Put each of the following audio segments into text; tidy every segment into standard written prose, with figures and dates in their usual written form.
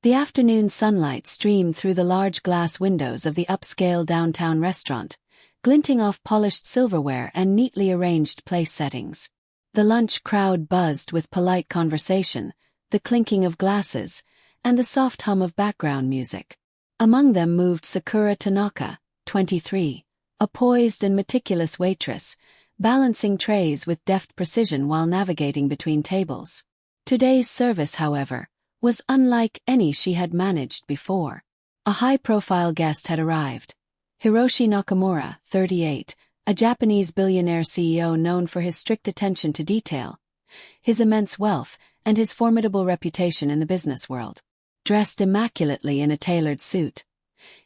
The afternoon sunlight streamed through the large glass windows of the upscale downtown restaurant, glinting off polished silverware and neatly arranged place settings. The lunch crowd buzzed with polite conversation, the clinking of glasses, and the soft hum of background music. Among them moved Sakura Tanaka, 23, a poised and meticulous waitress, balancing trays with deft precision while navigating between tables. Today's service, however, was unlike any she had managed before. A high-profile guest had arrived. Hiroshi Nakamura, 38, a Japanese billionaire CEO known for his strict attention to detail, his immense wealth, and his formidable reputation in the business world. Dressed immaculately in a tailored suit,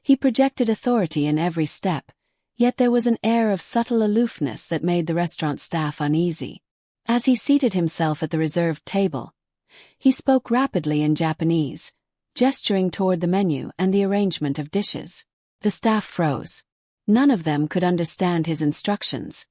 he projected authority in every step, yet there was an air of subtle aloofness that made the restaurant staff uneasy. As he seated himself at the reserved table, he spoke rapidly in Japanese, gesturing toward the menu and the arrangement of dishes. The staff froze. None of them could understand his instructions,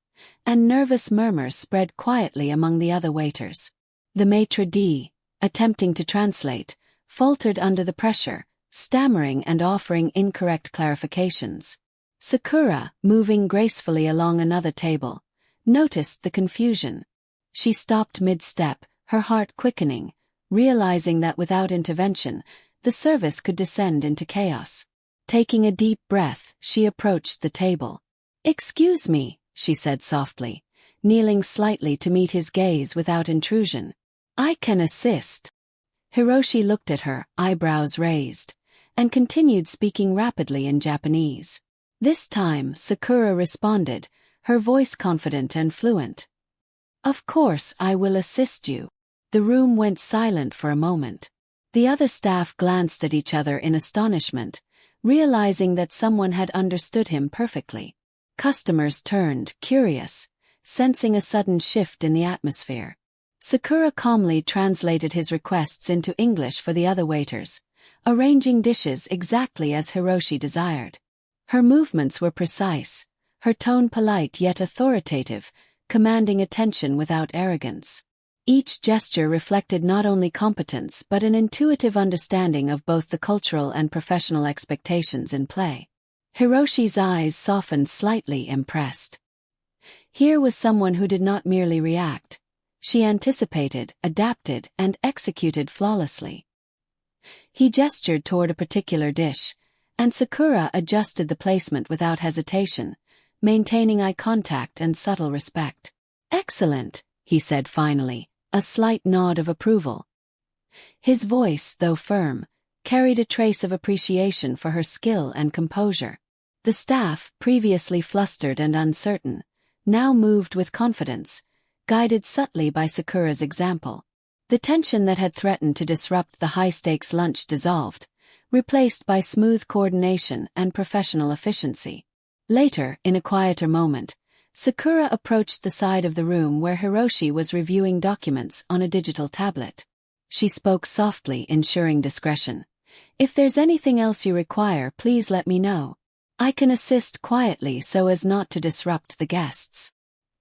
and nervous murmurs spread quietly among the other waiters. The maitre d', attempting to translate, faltered under the pressure, stammering and offering incorrect clarifications. Sakura, moving gracefully along another table, noticed the confusion. She stopped mid-step, her heart quickening, realizing that without intervention, the service could descend into chaos. Taking a deep breath, she approached the table. "Excuse me," she said softly, kneeling slightly to meet his gaze without intrusion. "I can assist." Hiroshi looked at her, eyebrows raised, and continued speaking rapidly in Japanese. This time, Sakura responded, her voice confident and fluent. "Of course I will assist you." The room went silent for a moment. The other staff glanced at each other in astonishment, realizing that someone had understood him perfectly. Customers turned, curious, sensing a sudden shift in the atmosphere. Sakura calmly translated his requests into English for the other waiters, arranging dishes exactly as Hiroshi desired. Her movements were precise, her tone polite yet authoritative, commanding attention without arrogance. Each gesture reflected not only competence but an intuitive understanding of both the cultural and professional expectations in play. Hiroshi's eyes softened slightly, impressed. Here was someone who did not merely react. She anticipated, adapted, and executed flawlessly. He gestured toward a particular dish, and Sakura adjusted the placement without hesitation, maintaining eye contact and subtle respect. "Excellent," he said finally, a slight nod of approval. His voice, though firm, carried a trace of appreciation for her skill and composure. The staff, previously flustered and uncertain, now moved with confidence, guided subtly by Sakura's example. The tension that had threatened to disrupt the high-stakes lunch dissolved, replaced by smooth coordination and professional efficiency. Later, in a quieter moment, Sakura approached the side of the room where Hiroshi was reviewing documents on a digital tablet. She spoke softly, ensuring discretion. "If there's anything else you require, please let me know. I can assist quietly so as not to disrupt the guests."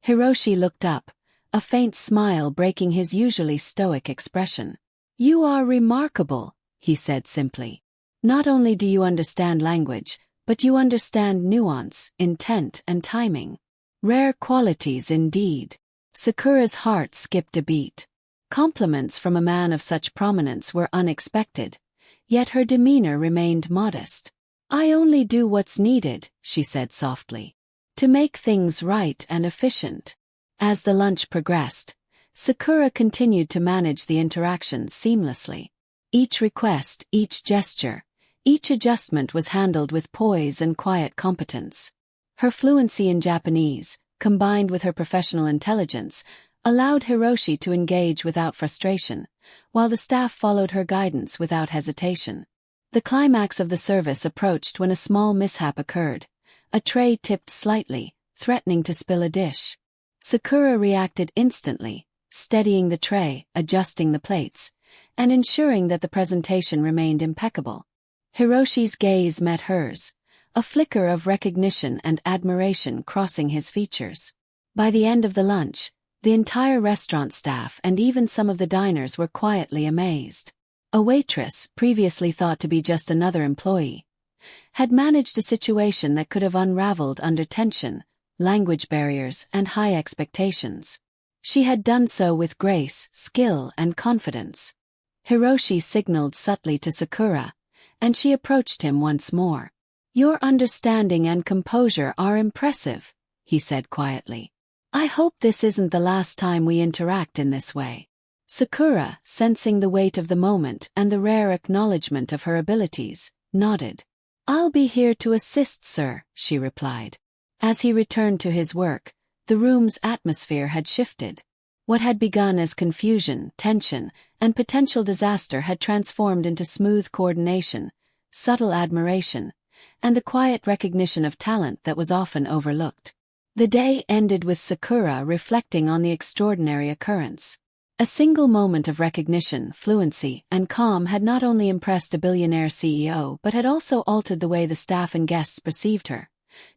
Hiroshi looked up, a faint smile breaking his usually stoic expression. "You are remarkable," he said simply. "Not only do you understand language, but you understand nuance, intent, and timing. Rare qualities indeed." Sakura's heart skipped a beat. Compliments from a man of such prominence were unexpected, yet her demeanor remained modest. "I only do what's needed," she said softly, "to make things right and efficient." As the lunch progressed, Sakura continued to manage the interactions seamlessly. Each request, each gesture, each adjustment was handled with poise and quiet competence. Her fluency in Japanese, combined with her professional intelligence, allowed Hiroshi to engage without frustration, while the staff followed her guidance without hesitation. The climax of the service approached when a small mishap occurred. A tray tipped slightly, threatening to spill a dish. Sakura reacted instantly, steadying the tray, adjusting the plates, and ensuring that the presentation remained impeccable. Hiroshi's gaze met hers, a flicker of recognition and admiration crossing his features. By the end of the lunch, the entire restaurant staff and even some of the diners were quietly amazed. A waitress, previously thought to be just another employee, had managed a situation that could have unraveled under tension, language barriers, and high expectations. She had done so with grace, skill, and confidence. Hiroshi signaled subtly to Sakura, and she approached him once more. "Your understanding and composure are impressive," he said quietly. "I hope this isn't the last time we interact in this way." Sakura, sensing the weight of the moment and the rare acknowledgement of her abilities, nodded. "I'll be here to assist, sir," she replied. As he returned to his work, the room's atmosphere had shifted. What had begun as confusion, tension, and potential disaster had transformed into smooth coordination, subtle admiration, and the quiet recognition of talent that was often overlooked. The day ended with Sakura reflecting on the extraordinary occurrence. A single moment of recognition, fluency, and calm had not only impressed a billionaire CEO but had also altered the way the staff and guests perceived her,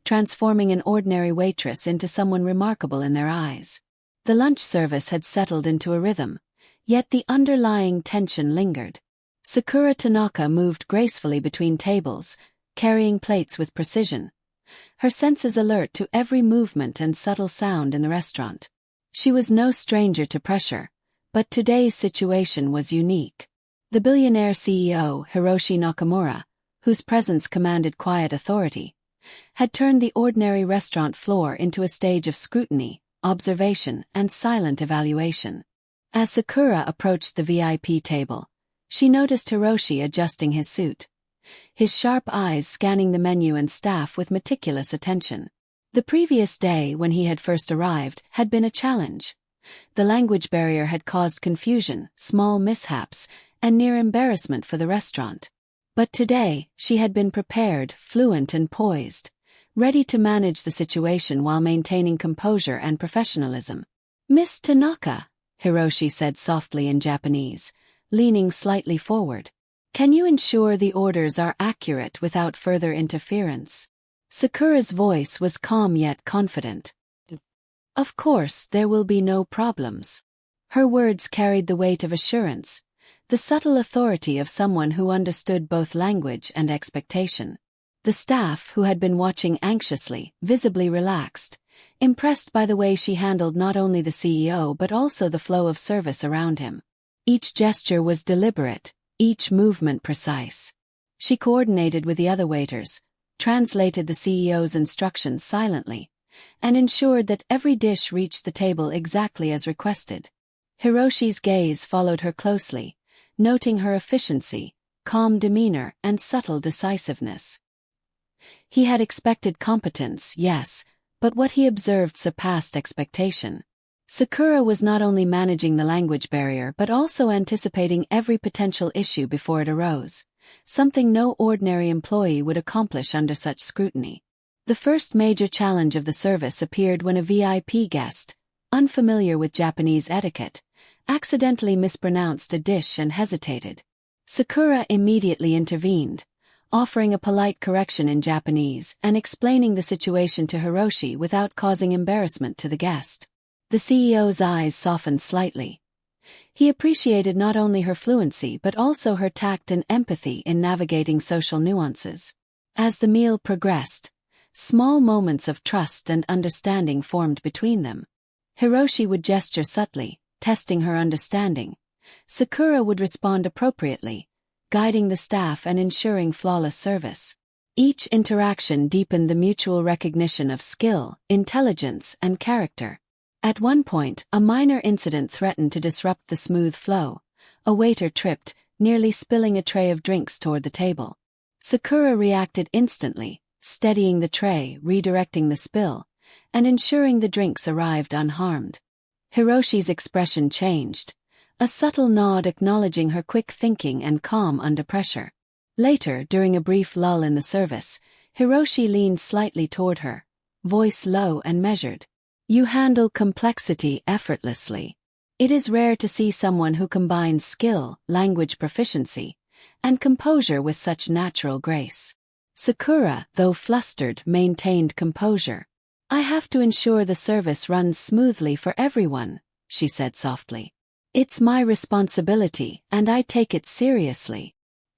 transforming an ordinary waitress into someone remarkable in their eyes. The lunch service had settled into a rhythm, yet the underlying tension lingered. Sakura Tanaka moved gracefully between tables, carrying plates with precision, her senses alert to every movement and subtle sound in the restaurant. She was no stranger to pressure, but today's situation was unique. The billionaire CEO, Hiroshi Nakamura, whose presence commanded quiet authority, had turned the ordinary restaurant floor into a stage of scrutiny, observation, and silent evaluation. As Sakura approached the VIP table, she noticed Hiroshi adjusting his suit, his sharp eyes scanning the menu and staff with meticulous attention. The previous day, when he had first arrived, had been a challenge. The language barrier had caused confusion, small mishaps, and near embarrassment for the restaurant. But today, she had been prepared, fluent and poised, ready to manage the situation while maintaining composure and professionalism. "Miss Tanaka," Hiroshi said softly in Japanese, leaning slightly forward. "Can you ensure the orders are accurate without further interference?" Sakura's voice was calm yet confident. "Of course, there will be no problems." Her words carried the weight of assurance, the subtle authority of someone who understood both language and expectation. The staff, who had been watching anxiously, visibly relaxed, impressed by the way she handled not only the CEO but also the flow of service around him. Each gesture was deliberate, each movement precise. She coordinated with the other waiters, translated the CEO's instructions silently, and ensured that every dish reached the table exactly as requested. Hiroshi's gaze followed her closely, noting her efficiency, calm demeanor, and subtle decisiveness. He had expected competence, yes, but what he observed surpassed expectation. Sakura was not only managing the language barrier but also anticipating every potential issue before it arose, something no ordinary employee would accomplish under such scrutiny. The first major challenge of the service appeared when a VIP guest, unfamiliar with Japanese etiquette, accidentally mispronounced a dish and hesitated. Sakura immediately intervened, offering a polite correction in Japanese and explaining the situation to Hiroshi without causing embarrassment to the guest. The CEO's eyes softened slightly. He appreciated not only her fluency but also her tact and empathy in navigating social nuances. As the meal progressed, small moments of trust and understanding formed between them. Hiroshi would gesture subtly, testing her understanding. Sakura would respond appropriately, guiding the staff and ensuring flawless service. Each interaction deepened the mutual recognition of skill, intelligence, and character. At one point, a minor incident threatened to disrupt the smooth flow. A waiter tripped, nearly spilling a tray of drinks toward the table. Sakura reacted instantly, steadying the tray, redirecting the spill, and ensuring the drinks arrived unharmed. Hiroshi's expression changed, a subtle nod acknowledging her quick thinking and calm under pressure. Later, during a brief lull in the service, Hiroshi leaned slightly toward her, voice low and measured. "You handle complexity effortlessly. It is rare to see someone who combines skill, language proficiency, and composure with such natural grace." Sakura, though flustered, maintained composure. "I have to ensure the service runs smoothly for everyone," she said softly. It's my responsibility, and I take it seriously.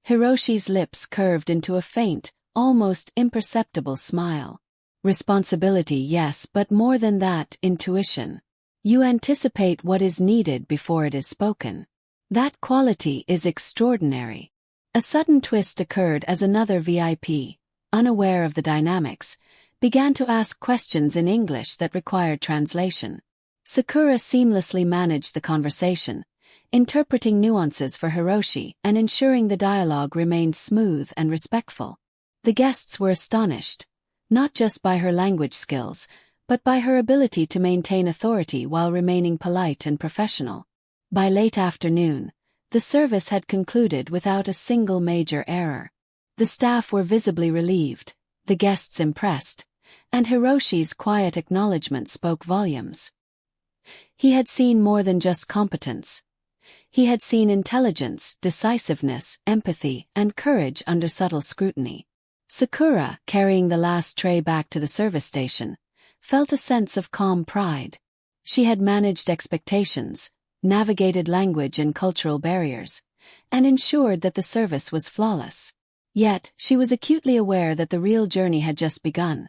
Hiroshi's lips curved into a faint, almost imperceptible smile. Responsibility, yes, but more than that, intuition. You anticipate what is needed before it is spoken. That quality is extraordinary. A sudden twist occurred as another VIP, unaware of the dynamics, began to ask questions in English that required translation. Sakura seamlessly managed the conversation, interpreting nuances for Hiroshi and ensuring the dialogue remained smooth and respectful. The guests were astonished, not just by her language skills, but by her ability to maintain authority while remaining polite and professional. By late afternoon, the service had concluded without a single major error. The staff were visibly relieved, the guests impressed, and Hiroshi's quiet acknowledgement spoke volumes. He had seen more than just competence. He had seen intelligence, decisiveness, empathy, and courage under subtle scrutiny. Sakura, carrying the last tray back to the service station, felt a sense of calm pride. She had managed expectations, navigated language and cultural barriers, and ensured that the service was flawless. Yet, she was acutely aware that the real journey had just begun.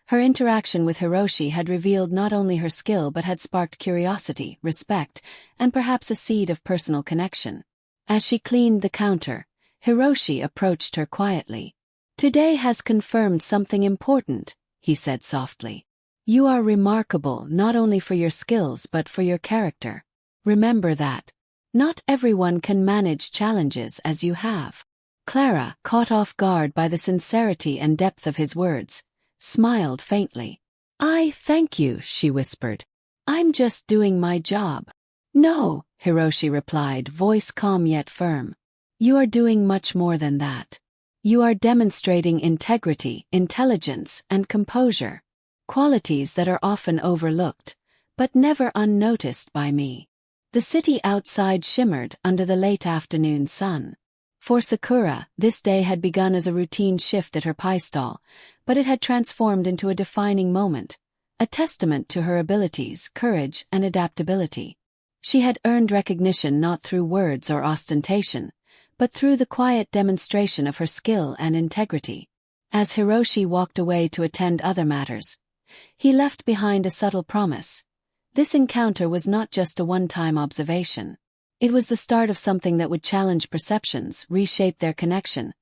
Her interaction with Hiroshi had revealed not only her skill but had sparked curiosity, respect, and perhaps a seed of personal connection. As she cleaned the counter, Hiroshi approached her quietly. "Today has confirmed something important," he said softly. "You are remarkable not only for your skills but for your character. Remember that. Not everyone can manage challenges as you have." Clara, caught off guard by the sincerity and depth of his words, smiled faintly. "I thank you," she whispered. "I'm just doing my job." "No," Hiroshi replied, voice calm yet firm. "You are doing much more than that. You are demonstrating integrity, intelligence, and composure, qualities that are often overlooked, but never unnoticed by me." The city outside shimmered under the late afternoon sun. For Sakura, this day had begun as a routine shift at her pie stall, but it had transformed into a defining moment, a testament to her abilities, courage, and adaptability. She had earned recognition not through words or ostentation, but through the quiet demonstration of her skill and integrity. As Hiroshi walked away to attend other matters, he left behind a subtle promise. This encounter was not just a one-time observation. It was the start of something that would challenge perceptions, reshape their connection,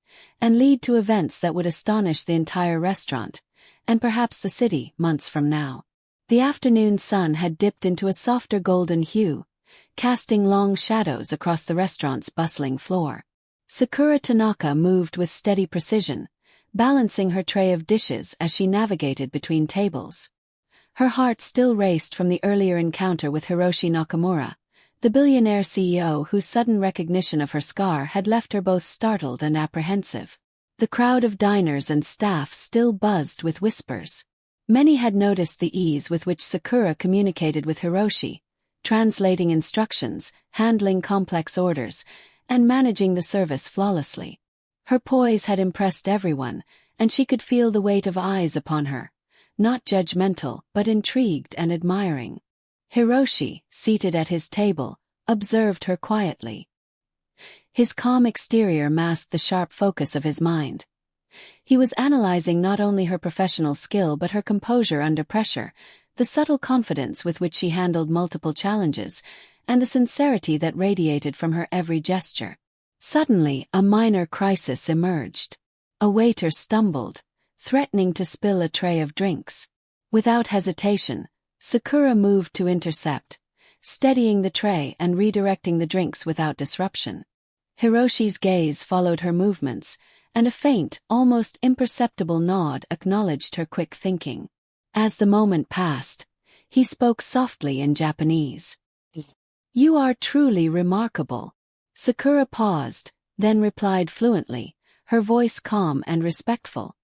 and lead to events that would astonish the entire restaurant, and perhaps the city, months from now. The afternoon sun had dipped into a softer golden hue, casting long shadows across the restaurant's bustling floor. Sakura Tanaka moved with steady precision, balancing her tray of dishes as she navigated between tables. Her heart still raced from the earlier encounter with Hiroshi Nakamura, the billionaire CEO whose sudden recognition of her scar had left her both startled and apprehensive. The crowd of diners and staff still buzzed with whispers. Many had noticed the ease with which Sakura communicated with Hiroshi, translating instructions, handling complex orders, and managing the service flawlessly. Her poise had impressed everyone, and she could feel the weight of eyes upon her, not judgmental but intrigued and admiring. Hiroshi, seated at his table, observed her quietly. His calm exterior masked the sharp focus of his mind. He was analyzing not only her professional skill but her composure under pressure, the subtle confidence with which she handled multiple challenges, and the sincerity that radiated from her every gesture. Suddenly, a minor crisis emerged. A waiter stumbled, threatening to spill a tray of drinks. Without hesitation, Sakura moved to intercept, steadying the tray and redirecting the drinks without disruption. Hiroshi's gaze followed her movements, and a faint, almost imperceptible nod acknowledged her quick thinking. As the moment passed, he spoke softly in Japanese. "You are truly remarkable." Sakura paused, then replied fluently, her voice calm and respectful.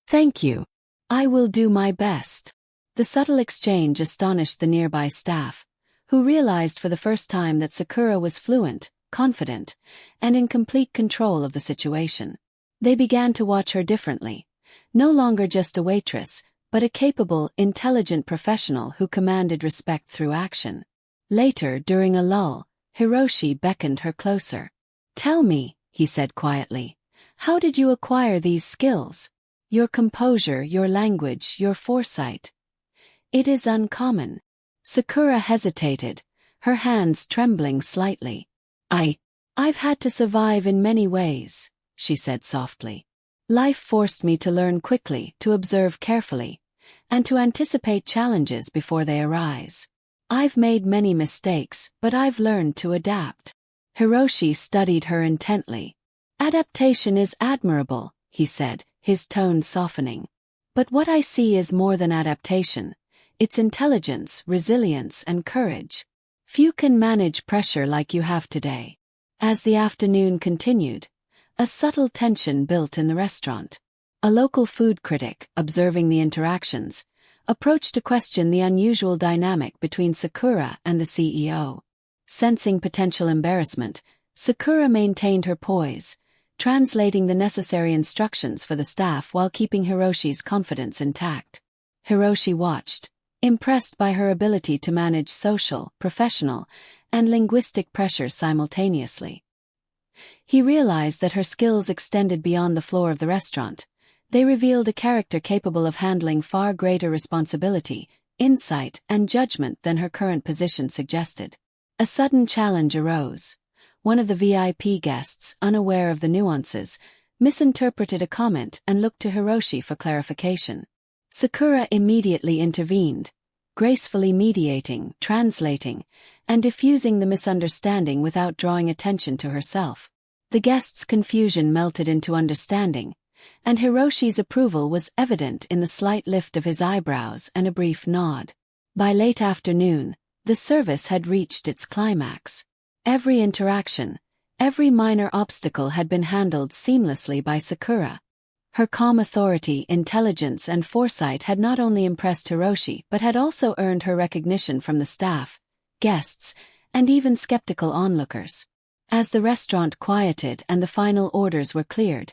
"Thank you. I will do my best." The subtle exchange astonished the nearby staff, who realized for the first time that Sakura was fluent, confident, and in complete control of the situation. They began to watch her differently, no longer just a waitress, but a capable, intelligent professional who commanded respect through action. Later, during a lull, Hiroshi beckoned her closer. "Tell me," he said quietly, "how did you acquire these skills? Your composure, your language, your foresight. It is uncommon." Sakura hesitated, her hands trembling slightly. I've had to survive in many ways," she said softly. "Life forced me to learn quickly, to observe carefully, and to anticipate challenges before they arise. I've made many mistakes, but I've learned to adapt." Hiroshi studied her intently. "Adaptation is admirable," he said, his tone softening. "But what I see is more than adaptation. It's intelligence, resilience, and courage. Few can manage pressure like you have today." As the afternoon continued, a subtle tension built in the restaurant. A local food critic, observing the interactions, approached to question the unusual dynamic between Sakura and the CEO. Sensing potential embarrassment, Sakura maintained her poise, translating the necessary instructions for the staff while keeping Hiroshi's confidence intact. Hiroshi watched, impressed by her ability to manage social, professional, and linguistic pressures simultaneously. He realized that her skills extended beyond the floor of the restaurant. They revealed a character capable of handling far greater responsibility, insight, and judgment than her current position suggested. A sudden challenge arose. One of the VIP guests, unaware of the nuances, misinterpreted a comment and looked to Hiroshi for clarification. Sakura immediately intervened, gracefully mediating, translating, and diffusing the misunderstanding without drawing attention to herself. The guest's confusion melted into understanding, and Hiroshi's approval was evident in the slight lift of his eyebrows and a brief nod. By late afternoon, the service had reached its climax. Every interaction, every minor obstacle had been handled seamlessly by Sakura. Her calm authority, intelligence, and foresight had not only impressed Hiroshi but had also earned her recognition from the staff, guests, and even skeptical onlookers. As the restaurant quieted and the final orders were cleared,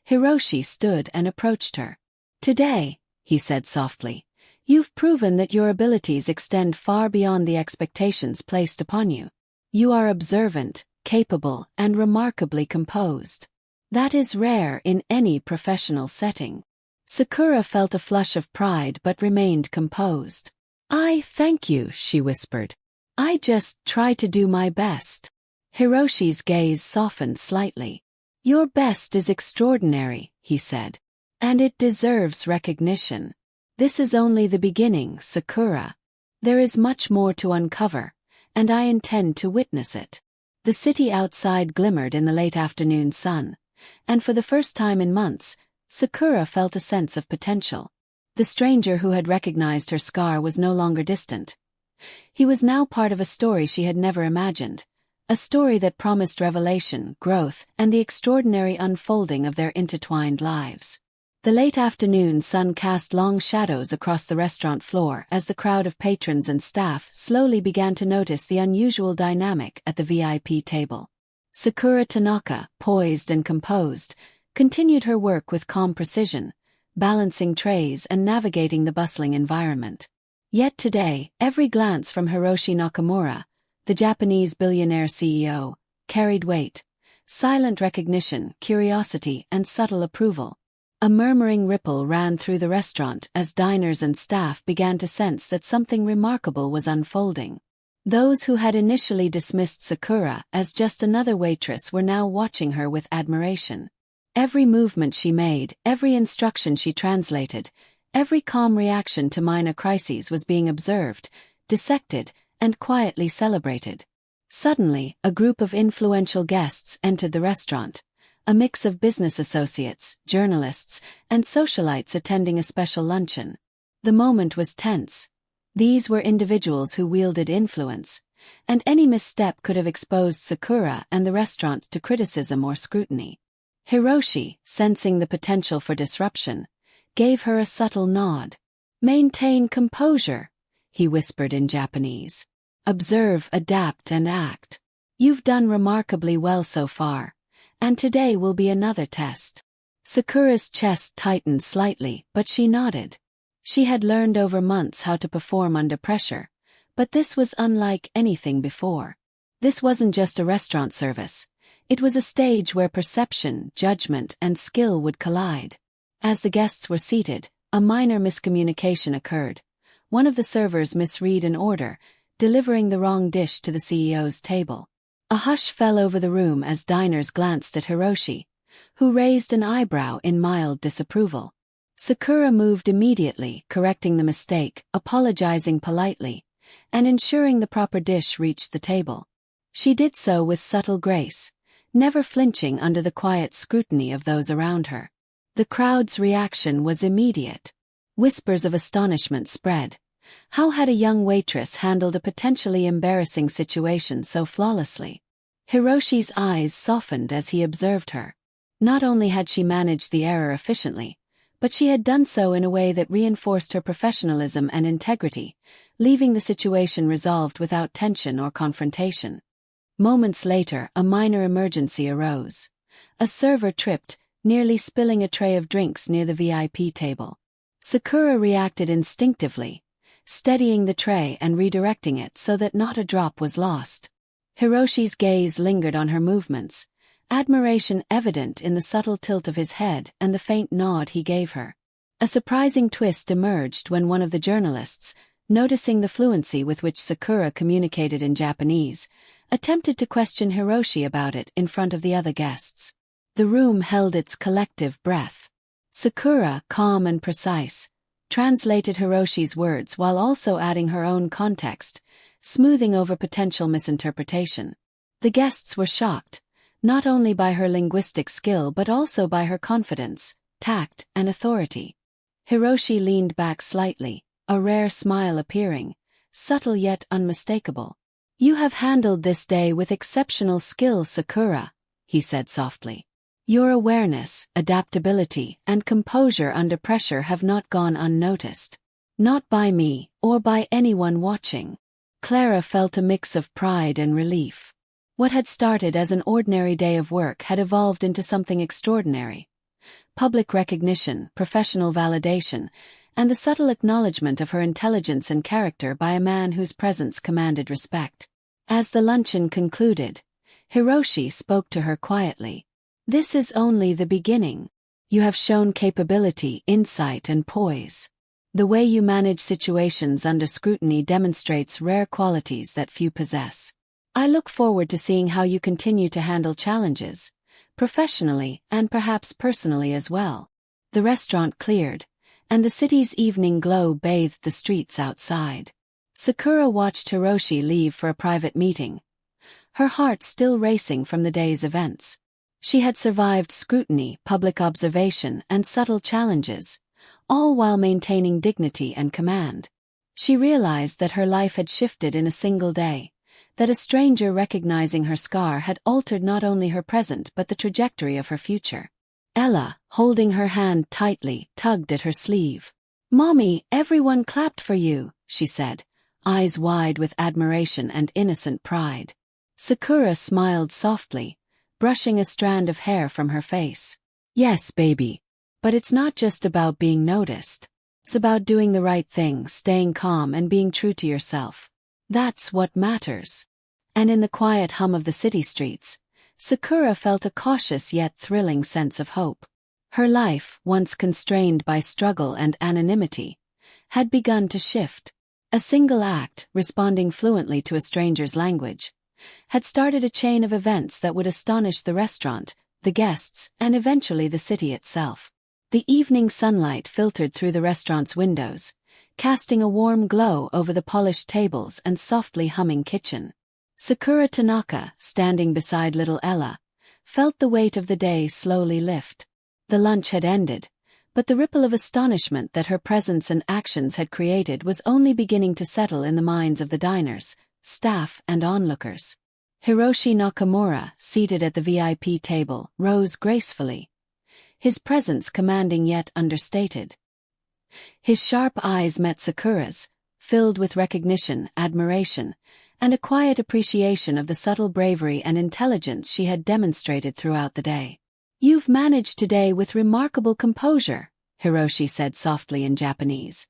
Hiroshi stood and approached her. "Today," he said softly, "you've proven that your abilities extend far beyond the expectations placed upon you. You are observant, capable, and remarkably composed. That is rare in any professional setting." Sakura felt a flush of pride but remained composed. "I thank you," she whispered. "I just try to do my best." Hiroshi's gaze softened slightly. "Your best is extraordinary," he said. "And it deserves recognition. This is only the beginning, Sakura. There is much more to uncover, and I intend to witness it." The city outside glimmered in the late afternoon sun, and for the first time in months, Sakura felt a sense of potential. The stranger who had recognized her scar was no longer distant. He was now part of a story she had never imagined, a story that promised revelation, growth, and the extraordinary unfolding of their intertwined lives. The late afternoon sun cast long shadows across the restaurant floor as the crowd of patrons and staff slowly began to notice the unusual dynamic at the VIP table. Sakura Tanaka, poised and composed, continued her work with calm precision, balancing trays and navigating the bustling environment. Yet today, every glance from Hiroshi Nakamura, the Japanese billionaire CEO, carried weight, silent recognition, curiosity, and subtle approval. A murmuring ripple ran through the restaurant as diners and staff began to sense that something remarkable was unfolding. Those who had initially dismissed Sakura as just another waitress were now watching her with admiration. Every movement she made, every instruction she translated, every calm reaction to minor crises was being observed, dissected, and quietly celebrated. Suddenly, a group of influential guests entered the restaurant, a mix of business associates, journalists, and socialites attending a special luncheon. The moment was tense. These were individuals who wielded influence, and any misstep could have exposed Sakura and the restaurant to criticism or scrutiny. Hiroshi, sensing the potential for disruption, gave her a subtle nod. "Maintain composure," he whispered in Japanese. "Observe, adapt, and act. You've done remarkably well so far, and today will be another test." Sakura's chest tightened slightly, but she nodded. She had learned over months how to perform under pressure, But this was unlike anything before. This wasn't just a restaurant service. It was a stage where perception, judgment, and skill would collide. As the guests were seated, a minor miscommunication occurred. One of the servers misread an order, delivering the wrong dish to the CEO's table. A hush fell over the room as diners glanced at Hiroshi, who raised an eyebrow in mild disapproval. Sakura moved immediately, correcting the mistake, apologizing politely, and ensuring the proper dish reached the table. She did so with subtle grace, never flinching under the quiet scrutiny of those around her. The crowd's reaction was immediate. Whispers of astonishment spread. How had a young waitress handled a potentially embarrassing situation so flawlessly? Hiroshi's eyes softened as he observed her. Not only had she managed the error efficiently, but she had done so in a way that reinforced her professionalism and integrity, leaving the situation resolved without tension or confrontation. Moments later, a minor emergency arose. A server tripped, nearly spilling a tray of drinks near the VIP table. Sakura reacted instinctively, steadying the tray and redirecting it so that not a drop was lost. Hiroshi's gaze lingered on her movements, admiration evident in the subtle tilt of his head and the faint nod he gave her. A surprising twist emerged when one of the journalists, noticing the fluency with which Sakura communicated in Japanese, attempted to question Hiroshi about it in front of the other guests. The room held its collective breath. Sakura, calm and precise, translated Hiroshi's words while also adding her own context, smoothing over potential misinterpretation. The guests were shocked, not only by her linguistic skill but also by her confidence, tact, and authority. Hiroshi leaned back slightly, a rare smile appearing, subtle yet unmistakable. "You have handled this day with exceptional skill, Sakura," he said softly. "Your awareness, adaptability, and composure under pressure have not gone unnoticed. Not by me, or by anyone watching." Clara felt a mix of pride and relief. What had started as an ordinary day of work had evolved into something extraordinary. Public recognition, professional validation, and the subtle acknowledgement of her intelligence and character by a man whose presence commanded respect. As the luncheon concluded, Hiroshi spoke to her quietly. "This is only the beginning. You have shown capability, insight, and poise. The way you manage situations under scrutiny demonstrates rare qualities that few possess. I look forward to seeing how you continue to handle challenges, professionally and perhaps personally as well." The restaurant cleared, and the city's evening glow bathed the streets outside. Sakura watched Hiroshi leave for a private meeting, her heart still racing from the day's events. She had survived scrutiny, public observation, and subtle challenges, all while maintaining dignity and command. She realized that her life had shifted in a single day, that a stranger recognizing her scar had altered not only her present but the trajectory of her future. Ella, holding her hand tightly, tugged at her sleeve. "Mommy, everyone clapped for you," she said, eyes wide with admiration and innocent pride. Sakura smiled softly, brushing a strand of hair from her face. "Yes, baby. But it's not just about being noticed. It's about doing the right thing, staying calm and being true to yourself. That's what matters." And in the quiet hum of the city streets, Sakura felt a cautious yet thrilling sense of hope. Her life, once constrained by struggle and anonymity, had begun to shift. A single act, responding fluently to a stranger's language, had started a chain of events that would astonish the restaurant, the guests, and eventually the city itself. The evening sunlight filtered through the restaurant's windows, casting a warm glow over the polished tables and softly humming kitchen. Sakura Tanaka, standing beside little Ella, felt the weight of the day slowly lift. The lunch had ended, but the ripple of astonishment that her presence and actions had created was only beginning to settle in the minds of the diners, staff, and onlookers. Hiroshi Nakamura, seated at the VIP table, rose gracefully, his presence commanding yet understated. His sharp eyes met Sakura's, filled with recognition, admiration, and a quiet appreciation of the subtle bravery and intelligence she had demonstrated throughout the day. "You've managed today with remarkable composure," Hiroshi said softly in Japanese,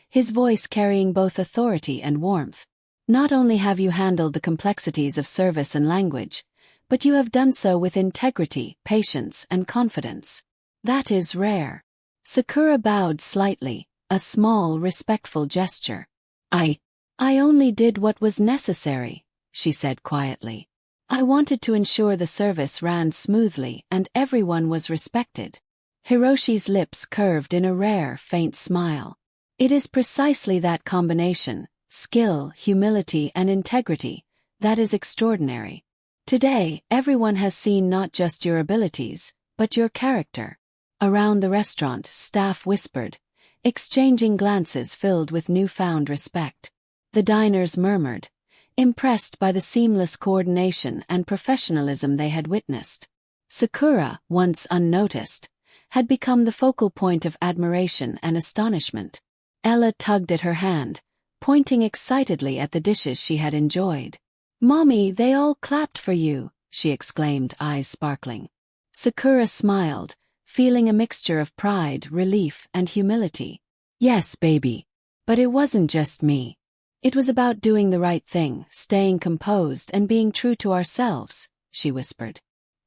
his voice carrying both authority and warmth. Not only have you handled the complexities of service and language, but you have done so with integrity, patience, and confidence. That is rare. Sakura bowed slightly, a small, respectful gesture. I only did what was necessary, she said quietly. I wanted to ensure the service ran smoothly and everyone was respected. Hiroshi's lips curved in a rare, faint smile. It is precisely that combination, skill, humility, and integrity, that is extraordinary. Today, everyone has seen not just your abilities, but your character. Around the restaurant, staff whispered, exchanging glances filled with newfound respect. The diners murmured, impressed by the seamless coordination and professionalism they had witnessed. Sakura, once unnoticed, had become the focal point of admiration and astonishment. Ella tugged at her hand, pointing excitedly at the dishes she had enjoyed. "Mommy, they all clapped for you," she exclaimed, eyes sparkling. Sakura smiled, feeling a mixture of pride, relief, and humility. "Yes, baby. But it wasn't just me. It was about doing the right thing, staying composed, and being true to ourselves," she whispered.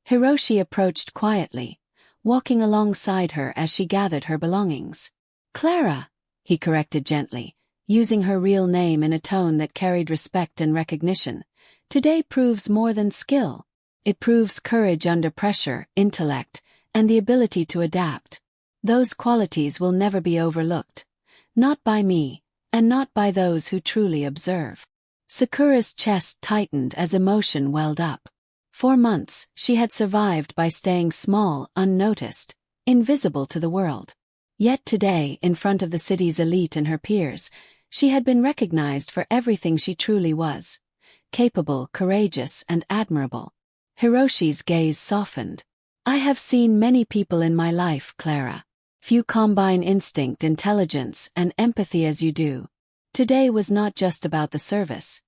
Hiroshi approached quietly, walking alongside her as she gathered her belongings. "Clara," he corrected gently, using her real name in a tone that carried respect and recognition. "Today proves more than skill. It proves courage under pressure, intellect, and the ability to adapt. Those qualities will never be overlooked. Not by me, and not by those who truly observe." Sakura's chest tightened as emotion welled up. For months, she had survived by staying small, unnoticed, invisible to the world. Yet today, in front of the city's elite and her peers, she had been recognized for everything she truly was. Capable, courageous, and admirable. Hiroshi's gaze softened. "I have seen many people in my life, Clara. Few combine instinct, intelligence, and empathy as you do. Today was not just about the service.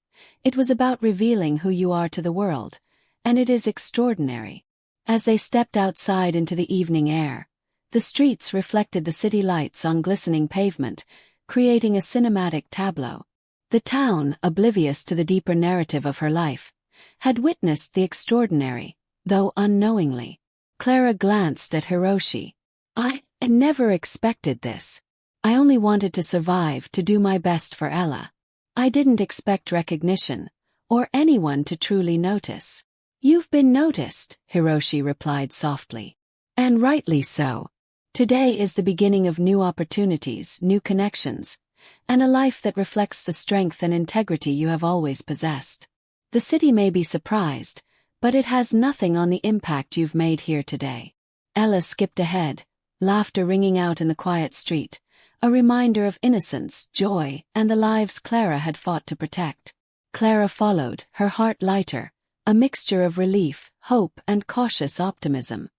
It was about revealing who you are to the world, and it is extraordinary." As they stepped outside into the evening air, the streets reflected the city lights on glistening pavement, creating a cinematic tableau. The town, oblivious to the deeper narrative of her life, had witnessed the extraordinary, though unknowingly. Clara glanced at Hiroshi. I never expected this. I only wanted to survive, to do my best for Ella. I didn't expect recognition, or anyone to truly notice." "You've been noticed," Hiroshi replied softly. "And rightly so. Today is the beginning of new opportunities, new connections, and a life that reflects the strength and integrity you have always possessed. The city may be surprised, but it has nothing on the impact you've made here today." Ella skipped ahead, laughter ringing out in the quiet street, a reminder of innocence, joy, and the lives Clara had fought to protect. Clara followed, her heart lighter, a mixture of relief, hope, and cautious optimism.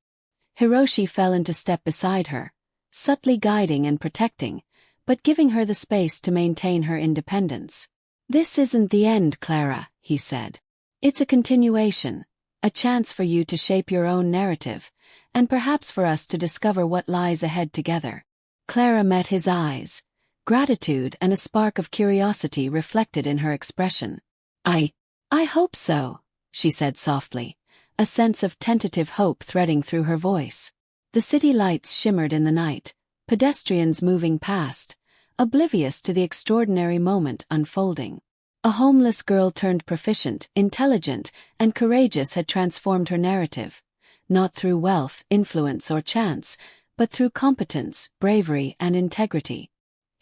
Hiroshi fell into step beside her, subtly guiding and protecting, but giving her the space to maintain her independence. "This isn't the end, Clara," he said. "It's a continuation, a chance for you to shape your own narrative, and perhaps for us to discover what lies ahead together." Clara met his eyes, gratitude and a spark of curiosity reflected in her expression. I hope so," she said softly, a sense of tentative hope threading through her voice. The city lights shimmered in the night, pedestrians moving past, oblivious to the extraordinary moment unfolding. A homeless girl turned proficient, intelligent, and courageous had transformed her narrative, not through wealth, influence, or chance, but through competence, bravery, and integrity.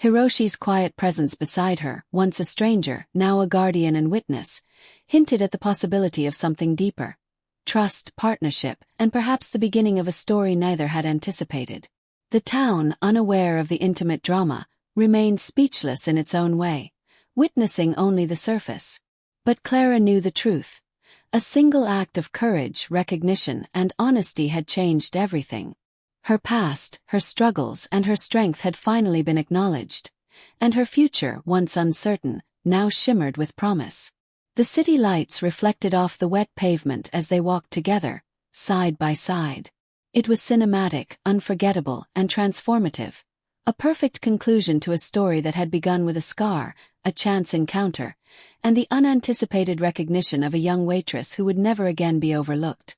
Hiroshi's quiet presence beside her, once a stranger, now a guardian and witness, hinted at the possibility of something deeper. Trust, partnership, and perhaps the beginning of a story neither had anticipated. The town, unaware of the intimate drama, remained speechless in its own way, witnessing only the surface. But Clara knew the truth. A single act of courage, recognition, and honesty had changed everything. Her past, her struggles, and her strength had finally been acknowledged, and her future, once uncertain, now shimmered with promise. The city lights reflected off the wet pavement as they walked together, side by side. It was cinematic, unforgettable, and transformative, A perfect conclusion to a story that had begun with a scar, a chance encounter, and the unanticipated recognition of a young waitress who would never again be overlooked.